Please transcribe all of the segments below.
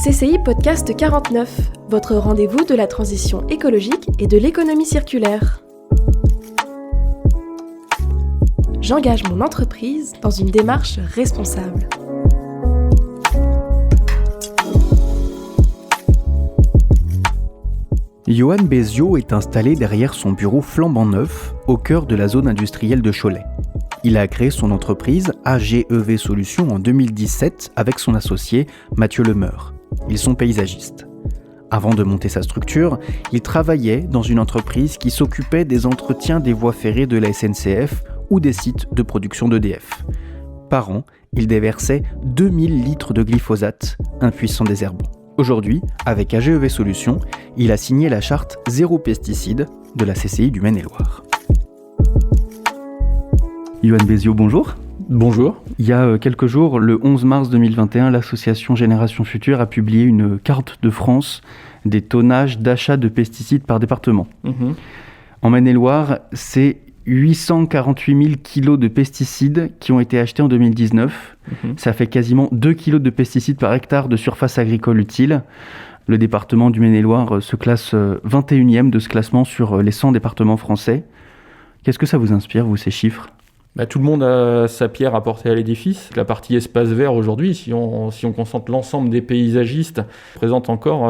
CCI Podcast 49, votre rendez-vous de la transition écologique et de l'économie circulaire. J'engage mon entreprise dans une démarche responsable. Johan Béziot est installé derrière son bureau flambant neuf, au cœur de la zone industrielle de Cholet. Il a créé son entreprise AGEV Solutions en 2017 avec son associé Mathieu Lemeur. Ils sont paysagistes. Avant de monter sa structure, il travaillait dans une entreprise qui s'occupait des entretiens des voies ferrées de la SNCF ou des sites de production d'EDF. Par an, il déversait 2000 litres de glyphosate, un puissant désherbant. Aujourd'hui, avec AGEV Solutions, il a signé la charte zéro pesticide de la CCI du Maine-et-Loire. Johan Béziot, bonjour. Bonjour. Il y a quelques jours, le 11 mars 2021, l'association Génération Future a publié une carte de France des tonnages d'achat de pesticides par département. En Maine-et-Loire, c'est 848 000 kilos de pesticides qui ont été achetés en 2019. Ça fait quasiment 2 kilos de pesticides par hectare de surface agricole utile. Le département du Maine-et-Loire se classe 21e de ce classement sur les 100 départements français. Qu'est-ce que ça vous inspire, vous, ces chiffres ? Tout le monde a sa pierre à porter à l'édifice. La partie espace vert aujourd'hui, si on concentre l'ensemble des paysagistes, présente encore,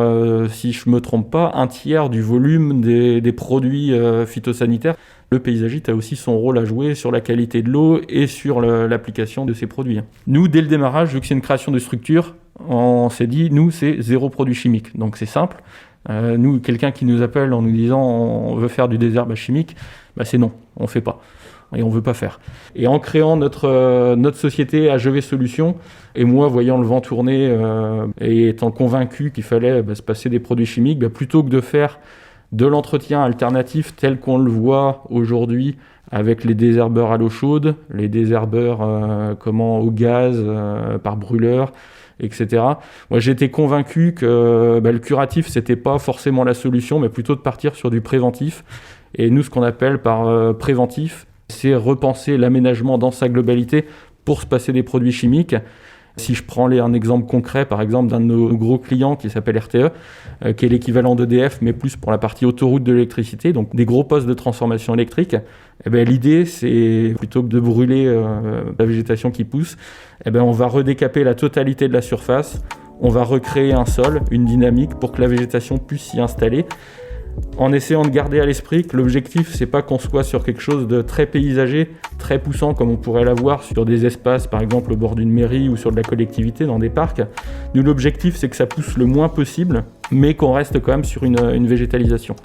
si je ne me trompe pas, un tiers du volume des produits phytosanitaires. Le paysagiste a aussi son rôle à jouer sur la qualité de l'eau et sur l'application de ces produits. Nous, dès le démarrage, vu que c'est une création de structure, on s'est dit, nous, c'est zéro produit chimique. Donc c'est simple. Nous, quelqu'un qui nous appelle en nous disant on veut faire du désherbage chimique, c'est non, on ne fait pas. Et on ne veut pas faire. Et en créant notre société AGEV Solutions, et moi voyant le vent tourner et étant convaincu qu'il fallait se passer des produits chimiques, plutôt que de faire de l'entretien alternatif tel qu'on le voit aujourd'hui avec les désherbeurs à l'eau chaude, les désherbeurs au gaz, par brûleur, etc. Moi j'étais convaincu que le curatif c'était pas forcément la solution, mais plutôt de partir sur du préventif. Et nous ce qu'on appelle par préventif, c'est repenser l'aménagement dans sa globalité pour se passer des produits chimiques. Si je prends un exemple concret, par exemple, d'un de nos gros clients qui s'appelle RTE, qui est l'équivalent d'EDF, mais plus pour la partie autoroute de l'électricité, donc des gros postes de transformation électrique, l'idée, c'est plutôt que de brûler la végétation qui pousse, on va redécaper la totalité de la surface, on va recréer un sol, une dynamique pour que la végétation puisse s'y installer, en essayant de garder à l'esprit que l'objectif, c'est pas qu'on soit sur quelque chose de très paysager, très poussant comme on pourrait l'avoir sur des espaces, par exemple au bord d'une mairie ou sur de la collectivité dans des parcs. Nous, l'objectif, c'est que ça pousse le moins possible, mais qu'on reste quand même sur une végétalisation.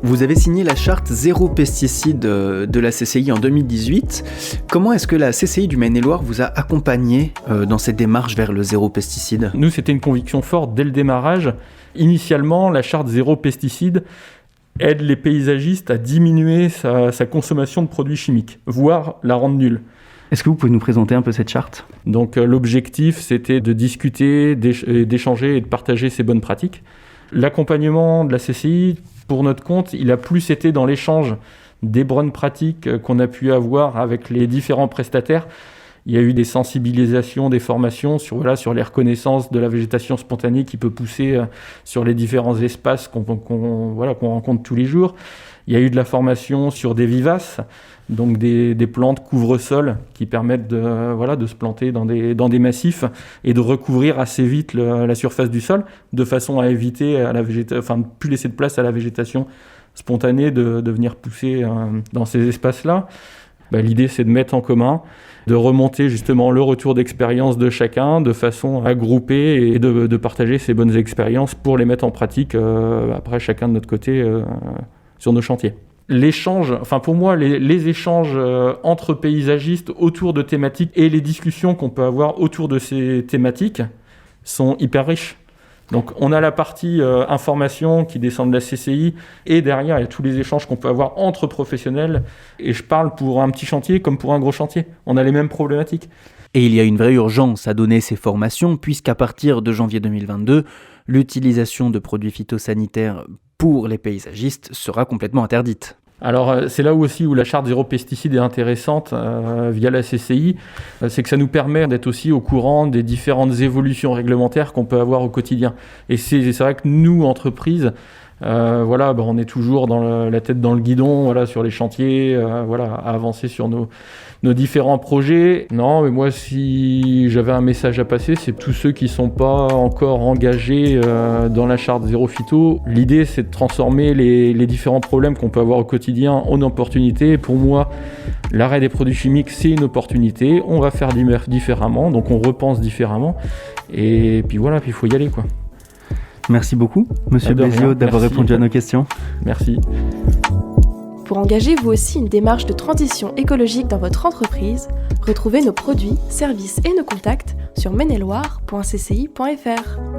Vous avez signé la charte zéro pesticide de la CCI en 2018. Comment est-ce que la CCI du Maine-et-Loire vous a accompagné dans cette démarche vers le zéro pesticide ? Nous, c'était une conviction forte dès le démarrage. Initialement, la charte zéro pesticide aide les paysagistes à diminuer sa consommation de produits chimiques, voire la rendre nulle. Est-ce que vous pouvez nous présenter un peu cette charte ? Donc l'objectif, c'était de discuter, d'échanger et de partager ces bonnes pratiques. L'accompagnement de la CCI, pour notre compte, il a plus été dans l'échange des bonnes pratiques qu'on a pu avoir avec les différents prestataires. Il y a eu des sensibilisations, des formations sur les reconnaissances de la végétation spontanée qui peut pousser sur les différents espaces qu'on rencontre tous les jours. Il y a eu de la formation sur des vivaces, donc des plantes couvre-sol qui permettent de se planter dans des massifs et de recouvrir assez vite la surface du sol, de façon à éviter de ne plus laisser de place à la végétation spontanée de venir pousser dans ces espaces-là. L'idée, c'est de mettre en commun, de remonter justement le retour d'expérience de chacun de façon à grouper et de partager ces bonnes expériences pour les mettre en pratique après chacun de notre côté sur nos chantiers. L'échange, pour moi, les échanges entre paysagistes autour de thématiques et les discussions qu'on peut avoir autour de ces thématiques sont hyper riches. Donc on a la partie information qui descend de la CCI et derrière il y a tous les échanges qu'on peut avoir entre professionnels et je parle pour un petit chantier comme pour un gros chantier. On a les mêmes problématiques. Et il y a une vraie urgence à donner ces formations puisqu'à partir de janvier 2022, l'utilisation de produits phytosanitaires pour les paysagistes sera complètement interdite. Alors c'est là aussi où la charte zéro pesticide est intéressante via la CCI, c'est que ça nous permet d'être aussi au courant des différentes évolutions réglementaires qu'on peut avoir au quotidien. Et c'est vrai que nous, entreprises, on est toujours la tête dans le guidon, sur les chantiers, à avancer sur nos différents projets. Non, mais moi, si j'avais un message à passer, c'est tous ceux qui ne sont pas encore engagés dans la charte zéro phyto. L'idée, c'est de transformer les différents problèmes qu'on peut avoir au quotidien en opportunités. Pour moi, l'arrêt des produits chimiques, c'est une opportunité. On va faire différemment, donc on repense différemment. Et puis voilà, puis il faut y aller, quoi. Merci beaucoup, Monsieur Béziot, d'avoir répondu à nos questions. Merci. Pour engager vous aussi une démarche de transition écologique dans votre entreprise, retrouvez nos produits, services et nos contacts sur maine-et-loire.cci.fr.